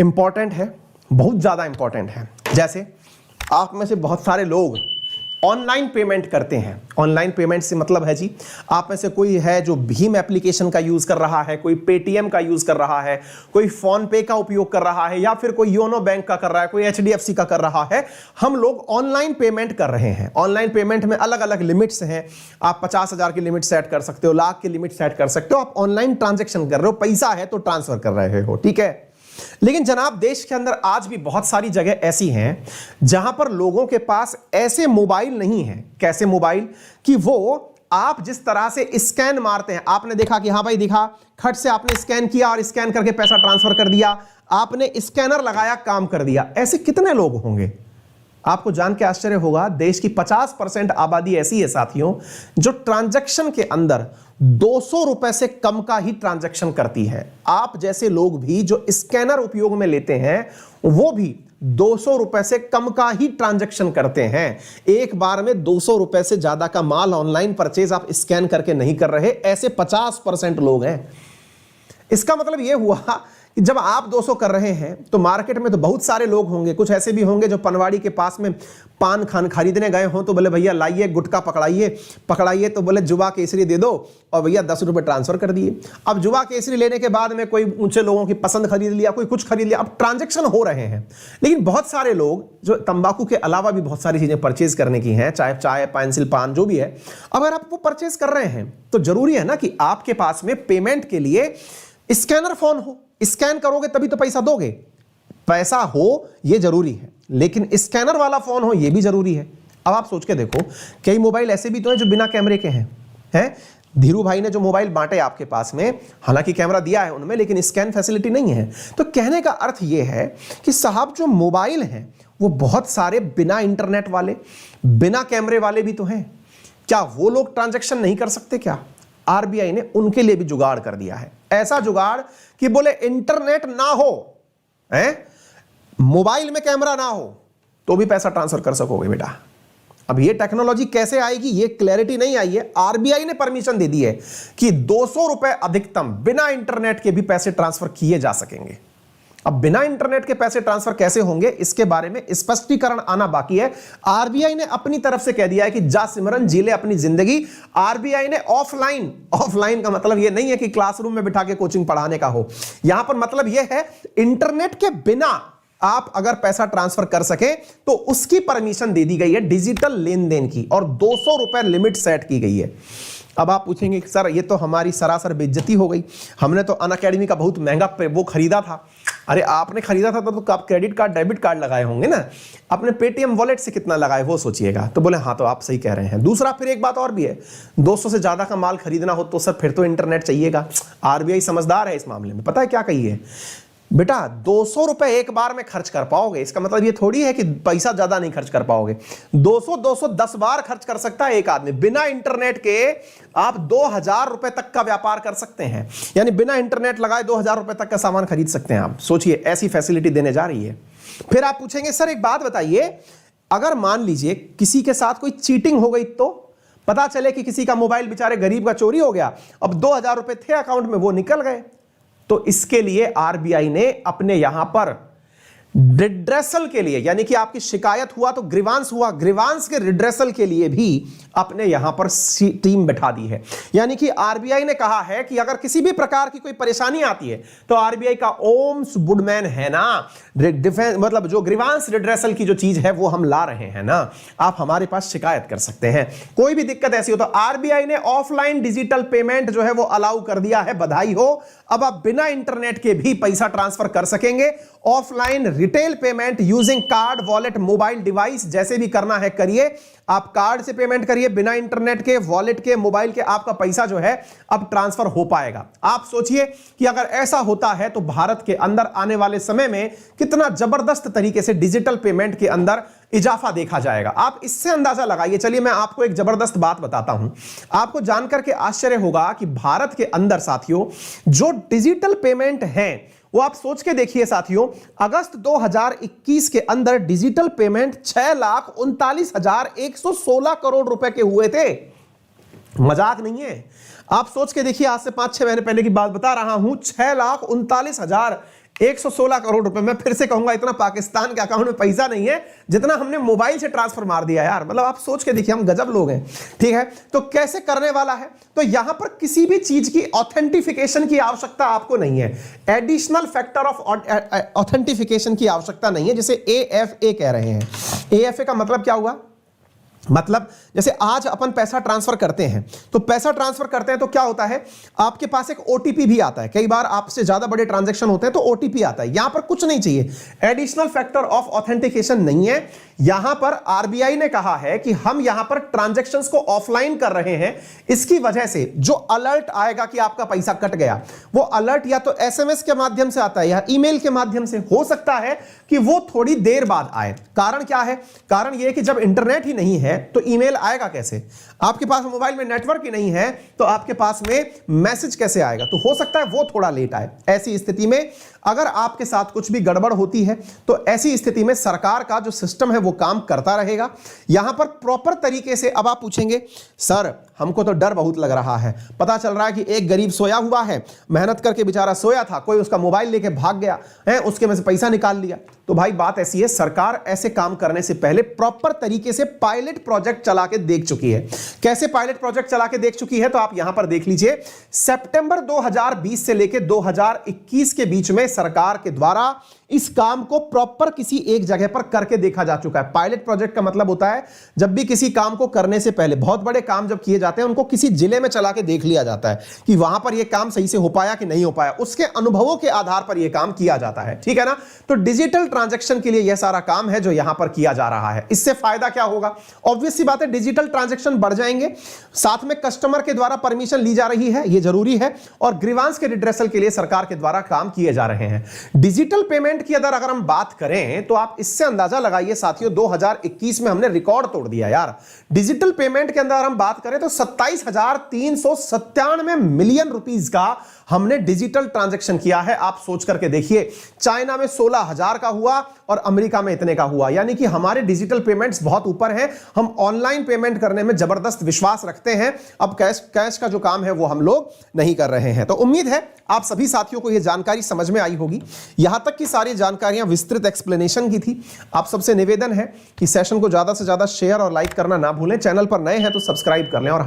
Important है, बहुत ज़्यादा इंपॉर्टेंट है। जैसे आप में से बहुत सारे लोग ऑनलाइन पेमेंट करते हैं। ऑनलाइन पेमेंट से मतलब है जी, आप में से कोई है जो भीम एप्लीकेशन का यूज कर रहा है, कोई पेटीएम का यूज कर रहा है, कोई फोन पे का उपयोग कर रहा है, या फिर कोई योनो बैंक का कर रहा है, कोई एचडीएफसी का कर रहा है। हम लोग ऑनलाइन पेमेंट कर रहे हैं। ऑनलाइन पेमेंट में अलग अलग लिमिट्स हैं। आप 50,000 की लिमिट सेट कर सकते हो, लाख की लिमिट सेट कर सकते हो। आप ऑनलाइन ट्रांजेक्शन कर रहे हो, पैसा है तो ट्रांसफर कर रहे हो, ठीक है। लेकिन जनाब, देश के अंदर आज भी बहुत सारी जगह ऐसी हैं जहां पर लोगों के पास ऐसे मोबाइल नहीं है। कैसे मोबाइल कि वो आप जिस तरह से स्कैन मारते हैं, आपने देखा कि हाँ भाई दिखा, खट से आपने स्कैन किया और स्कैन करके पैसा ट्रांसफर कर दिया, आपने स्कैनर लगाया, काम कर दिया। ऐसे कितने लोग होंगे? आपको जान के आश्चर्य होगा, देश की 50% आबादी ऐसी है साथियों जो ट्रांजैक्शन के अंदर 200 रुपए से कम का ही ट्रांजैक्शन करती है। आप जैसे लोग भी जो स्कैनर उपयोग में लेते हैं वो भी 200 रुपए से कम का ही ट्रांजैक्शन करते हैं। एक बार में 200 रुपए से ज्यादा का माल ऑनलाइन परचेज आप स्कैन करके नहीं कर रहे। ऐसे 50% लोग हैं। इसका मतलब यह हुआ कि जब आप 200 कर रहे हैं तो मार्केट में तो बहुत सारे लोग होंगे। कुछ ऐसे भी होंगे जो पनवाड़ी के पास में पान खान खरीदने गए हों तो बोले भैया लाइए गुटखा पकड़ाइए तो बोले जुवा केसरी दे दो, और भैया 10 रुपये ट्रांसफर कर दिए। अब जुवा केसरी लेने के बाद में कोई ऊंचे लोगों की पसंद खरीद लिया, कोई कुछ खरीद लिया। अब ट्रांजेक्शन हो रहे हैं। लेकिन बहुत सारे लोग जो तंबाकू के अलावा भी बहुत सारी चीजें परचेज करने की हैं, चाहे चाय पेंसिल पान जो भी है, अगर आप वो परचेज कर रहे हैं तो जरूरी है ना कि आपके पास में पेमेंट के लिए स्कैनर फोन हो। स्कैन करोगे तभी तो पैसा दोगे। पैसा हो ये जरूरी है, लेकिन स्कैनर वाला फोन हो ये भी जरूरी है। अब आप सोच के देखो, कई मोबाइल ऐसे भी तो हैं जो बिना कैमरे के हैं। धीरू भाई ने जो मोबाइल बांटे आपके पास में, हालांकि कैमरा दिया है उनमें, लेकिन स्कैन फैसिलिटी नहीं है। तो कहने का अर्थ यह है कि साहब जो मोबाइल हैं वो बहुत सारे बिना इंटरनेट वाले, बिना कैमरे वाले भी तो हैं। क्या वो लोग ट्रांजैक्शन नहीं कर सकते क्या? आरबीआई ने उनके लिए भी जुगाड़ कर दिया है। ऐसा जुगाड़ कि बोले इंटरनेट ना हो, मोबाइल में कैमरा ना हो तो भी पैसा ट्रांसफर कर सकोगे बेटा। अब ये टेक्नोलॉजी कैसे आएगी ये क्लैरिटी नहीं आई है। आरबीआई ने परमिशन दे दी है कि 200 रुपए अधिकतम बिना इंटरनेट के भी पैसे ट्रांसफर किए जा सकेंगे। अब बिना इंटरनेट के पैसे ट्रांसफर कैसे होंगे इसके बारे में स्पष्टीकरण आना बाकी है। आरबीआई ने अपनी तरफ से कह दिया है कि जा सिमरन जी ले अपनी जिंदगी। आरबीआई ने ऑफलाइन का मतलब यह नहीं है कि क्लासरूम में बिठा के कोचिंग पढ़ाने का हो। यहां पर मतलब यह है इंटरनेट के बिना आप अगर पैसा ट्रांसफर कर सके तो उसकी परमिशन दे दी गई है, डिजिटल लेन देन की, और 200 रुपए लिमिट सेट की गई है। अब आप पूछेंगे कि सर ये तो हमारी सरासर बेइज्जती हो गई, हमने तो अनअकैडमी का बहुत महंगा वो खरीदा था। अरे आपने खरीदा था तो आप क्रेडिट कार्ड डेबिट कार्ड लगाए होंगे ना, अपने पेटीएम वॉलेट से कितना लगाए वो सोचिएगा। तो बोले हाँ तो आप सही कह रहे हैं। दूसरा फिर एक बात और भी है, 200 से ज्यादा का माल खरीदना हो तो सर फिर तो इंटरनेट चाहिएगा। आरबीआई समझदार है इस मामले में। पता है क्या कही है बेटा, 200 रुपए एक बार में खर्च कर पाओगे, इसका मतलब ये थोड़ी है कि पैसा ज्यादा नहीं खर्च कर पाओगे। 200 10 बार खर्च कर सकता है एक आदमी। बिना इंटरनेट के आप 2000 रुपए तक का व्यापार कर सकते हैं, यानी बिना इंटरनेट लगाए 2000 रुपए तक का सामान खरीद सकते हैं आप। सोचिए ऐसी फैसिलिटी देने जा रही है। फिर आप पूछेंगे सर एक बात बताइए, अगर मान लीजिए किसी के साथ कोई चीटिंग हो गई, तो पता चले कि किसी का मोबाइल बेचारे गरीब का चोरी हो गया, अब 2000 रुपए थे अकाउंट में वो निकल गए, तो इसके लिए आरबीआई ने अपने यहां पर रिड्रेसल के लिए, यानी कि आपकी शिकायत हुआ तो ग्रीवांस हुआ, ग्रीवांस के रिड्रेसल के लिए भी अपने यहां पर टीम बैठा दी है। यानी कि आरबीआई ने कहा है कि अगर किसी भी प्रकार की कोई परेशानी आती है तो आरबीआई का ओम्स बुडमैन है ना, डिफेंस मतलब जो ग्रीवांस रिड्रेसल की जो चीज है वो हम ला रहे हैं ना, आप हमारे पास शिकायत कर सकते हैं। कोई भी दिक्कत ऐसी हो तो आरबीआई ने ऑफलाइन डिजिटल पेमेंट जो है वो अलाउ कर दिया है। बधाई हो, अब आप बिना इंटरनेट के भी पैसा ट्रांसफर कर सकेंगे। Offline retail payment using card, wallet, mobile device, जैसे भी करना है करिए। आप कार्ड से पेमेंट करिए, बिना इंटरनेट के, वॉलेट के, मोबाइल के, आपका पैसा जो है अब ट्रांसफर हो पाएगा। आप सोचिए कि अगर ऐसा होता है तो भारत के अंदर आने वाले समय में कितना जबरदस्त तरीके से डिजिटल पेमेंट के अंदर इजाफा देखा जाएगा। आप इससे अंदाजा लगाइए। चलिए मैं आपको एक जबरदस्त बात बताता हूं, आपको जानकर के आश्चर्य होगा कि भारत के अंदर साथियों जो डिजिटल पेमेंट है वो आप सोच के देखिए साथियों, अगस्त 2021 के अंदर डिजिटल पेमेंट 6,39,116 करोड़ रुपए के हुए थे। मजाक नहीं है। आप सोच के देखिए, आज से 5-6 महीने पहले की बात बता रहा हूं, 6,39,116 116 करोड़ रुपए। मैं फिर से कहूंगा, इतना पाकिस्तान के अकाउंट में पैसा नहीं है जितना हमने मोबाइल से ट्रांसफर मार दिया यार। मतलब आप सोच के देखिए, हम गजब लोग हैं। ठीक है, तो कैसे करने वाला है? तो यहां पर किसी भी चीज की ऑथेंटिफिकेशन की आवश्यकता आपको नहीं है, एडिशनल फैक्टर ऑफ ऑथेंटिफिकेशन की आवश्यकता नहीं है, जिसे AFA कह रहे हैं। AFA का मतलब क्या हुआ? मतलब जैसे आज अपन पैसा ट्रांसफर करते हैं, तो पैसा ट्रांसफर करते हैं तो क्या होता है, आपके पास एक OTP भी आता है। कई बार आपसे ज्यादा बड़े ट्रांजैक्शन होते हैं तो OTP आता है। यहां पर कुछ नहीं चाहिए, एडिशनल फैक्टर ऑफ ऑथेंटिकेशन नहीं है। यहां पर RBI ने कहा है कि हम यहां पर ट्रांजैक्शंस को ऑफलाइन कर रहे हैं। इसकी वजह से जो अलर्ट आएगा कि आपका पैसा कट गया, वो अलर्ट या तो SMS के माध्यम से आता है या ईमेल के माध्यम से। हो सकता है कि वो थोड़ी देर बाद आए। कारण क्या है? कारण यह कि जब इंटरनेट ही नहीं है तो ईमेल आएगा कैसे? आपके पास मोबाइल में नेटवर्क ही नहीं है तो आपके पास में मैसेज कैसे आएगा? तो हो सकता है वो थोड़ा लेट आए। ऐसी स्थिति में अगर आपके साथ कुछ भी गड़बड़ होती है तो ऐसी स्थिति में सरकार का जो सिस्टम है वो काम करता रहेगा। यहां पर प्रॉपर तरीके से, अब आप पूछेंगे सर हमको तो डर बहुत लग रहा है, पता चल रहा है कि एक गरीब सोया हुआ है, मेहनत करके बेचारा सोया था, कोई उसका मोबाइल लेके भाग गया है, उसके में से पैसा निकाल लिया। तो भाई बात ऐसी है, सरकार ऐसे काम करने से पहले प्रॉपर तरीके से पायलट प्रोजेक्ट चला के देख चुकी है। कैसे पायलट प्रोजेक्ट चला के देख चुकी है? तो आप यहां पर देख लीजिए, सितंबर 2020 से लेकर 2021 के बीच में सरकार के द्वारा इस काम को प्रॉपर किसी एक जगह पर करके देखा जा चुका है। पायलट प्रोजेक्ट का मतलब होता है जब भी किसी काम को करने से पहले, बहुत बड़े काम जब किए जाते हैं उनको किसी जिले में चला के देख लिया जाता है कि वहां पर यह काम सही से हो पाया कि नहीं हो पाया। उसके अनुभवों के आधार पर यह काम किया जाता है। ठीक है ना? तो डिजिटल ट्रांजैक्शन के लिए यह सारा काम है जो यहां पर किया जा रहा है। इससे फायदा क्या होगा? ऑब्वियस सी बात है, डिजिटल ट्रांजैक्शन बढ़ जाएंगे, साथ में कस्टमर के द्वारा परमिशन ली जा रही है, यह जरूरी है, और ग्रीवांस के रिड्रेसल के लिए सरकार के द्वारा काम किए जा रहे हैं। डिजिटल पेमेंट की अगर हम बात करें तो आप इससे अंदाजा लगाइए साथियों, 2021 में हमने रिकॉर्ड तोड़ दिया यार। डिजिटल पेमेंट के अंदर हम बात करें तो 27,397 मिलियन रुपीस का हमने डिजिटल ट्रांजैक्शन किया है। आप सोच करके देखिए, चाइना में 16,000 का हुआ और अमेरिका में इतने का हुआ, यानी कि हमारे डिजिटल पेमेंट्स बहुत ऊपर हैं। हम ऑनलाइन पेमेंट करने में जबरदस्त विश्वास रखते हैं। अब कैश का जो काम है वो हम लोग नहीं कर रहे हैं। तो उम्मीद है आप सभी साथियों को यह जानकारी समझ में आई होगी। यहां तक की सारी जानकारियां विस्तृत एक्सप्लेनेशन की थी। आप सबसे निवेदन है कि सेशन को ज्यादा से ज्यादा शेयर और लाइक करना ना भूलें। चैनल पर नए हैं तो सब्सक्राइब कर लें और